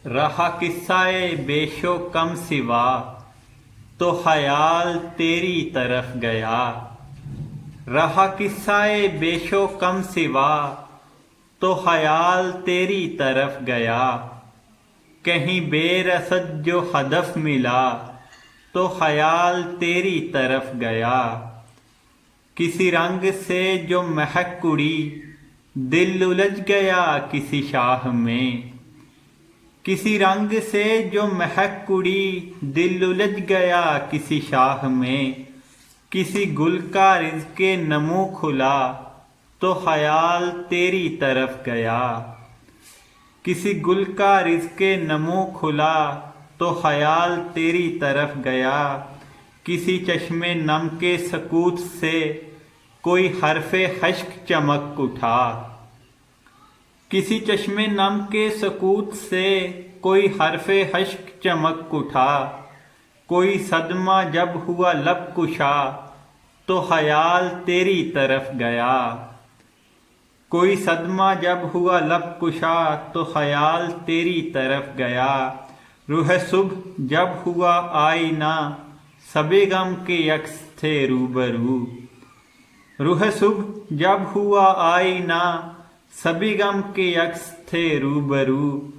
रहा किस्साए बेशो कम सिवा, तो ख्याल तेरी तरफ गया। रहा किस्साए बेशो कम सिवा, तो ख्याल तेरी तरफ गया। कहीं बेरसद जो हदफ मिला, तो ख्याल तेरी तरफ गया। किसी रंग से जो महक उड़ी, दिल उलझ गया किसी शाह में। किसी रंग से जो महक उड़ी, दिल उलझ गया किसी शाह में। किसी गुल का रिज़्क़े नमू खुला, तो ख्याल तेरी तरफ गया। किसी गुल का रिज़्क़े नमू खुला, तो ख्याल तेरी तरफ गया। किसी चश्मे नम के सकूत से कोई हरफ़े हश्क चमक उठा। किसी चश्मे नम के सकूत से कोई हरफ़े हश्क चमक उठा। कोई सदमा जब हुआ लब कुशा, तो ख्याल तेरी तरफ गया। कोई सदमा जब हुआ लब कुशा, तो ख्याल तेरी तरफ गया। रूह सुबह जब हुआ आईना, सबे गम के यक्स थे रूबरू। रूह सुबह जब हुआ आईना, सभी गम के यक्स थे रूबरू।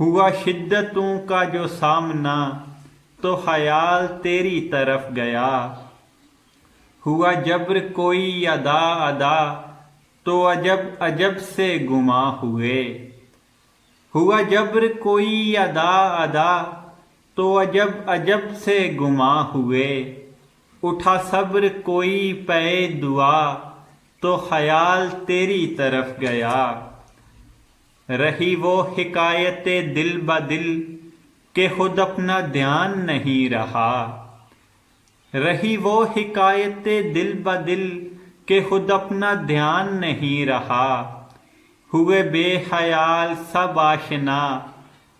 हुआ शिद्दतों का जो सामना, तो ख्याल तेरी तरफ गया। हुआ जब्र कोई अदा अदा, तो अजब अजब से गुमा हुए। हुआ जब्र कोई अदा अदा, तो अजब अजब से गुमा हुए। उठा सब्र कोई पे दुआ, तो ख्याल तेरी तरफ गया। रही वो हिकायते दिल ब दिल, के खुद अपना ध्यान नहीं रहा। रही वो हिकायते दिल ब दिल, के खुद अपना ध्यान नहीं रहा। हुए बेख्याल सब आशना,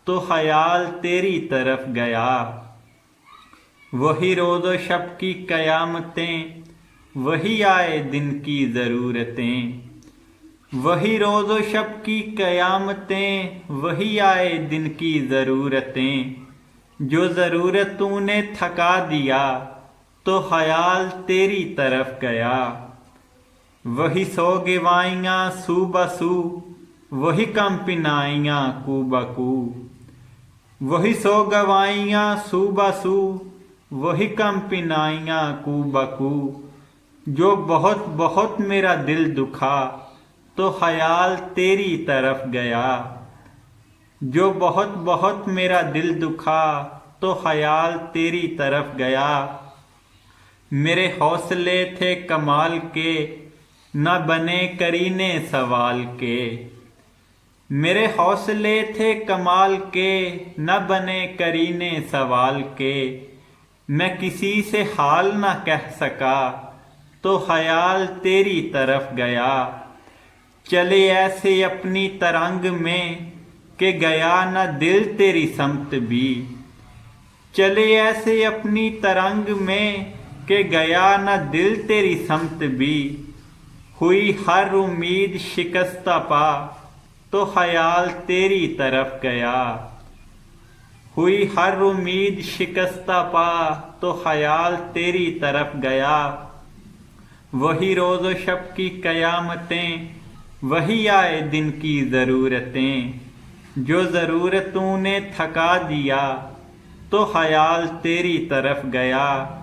तो ख्याल तेरी तरफ गया। वही रोज़ो शब की क़यामतें, वही आए दिन की ज़रूरतें। वही रोज़ो शब की क़यामतें, वही आए दिन की ज़रूरतें। जो ज़रूरतों ने थका दिया, तो ख्याल तेरी तरफ गया। वही सोगवाइयाँ सू ब सू, वही कंपिनाइयाँ कू ब कू। वही सोगवाइयाँ सू ब सू, वही कंपिनाइयाँ कू ब कू। जो बहुत बहुत मेरा दिल दुखा, तो ख्याल तेरी तरफ गया। जो बहुत बहुत मेरा दिल दुखा, तो ख्याल तेरी तरफ गया। मेरे हौसले थे कमाल के, न बने करीने सवाल के। मेरे हौसले थे कमाल के, न बने करीने सवाल के। मैं किसी से हाल न कह सका, तो ख्याल तेरी तरफ गया। चले ऐसे अपनी तरंग में, कि गया न दिल तेरी समत भी। चले ऐसे अपनी तरंग में, कि गया न दिल तेरी समत भी। हुई हर उम्मीद शिकस्ता पा, तो ख्याल तेरी तरफ गया। हुई हर उम्मीद शिकस्ता पा, तो ख्याल तेरी तरफ गया। वही रोज़ो शब की क़यामतें, वही आए दिन की ज़रूरतें। जो ज़रूरतों ने थका दिया, तो ख्याल तेरी तरफ गया।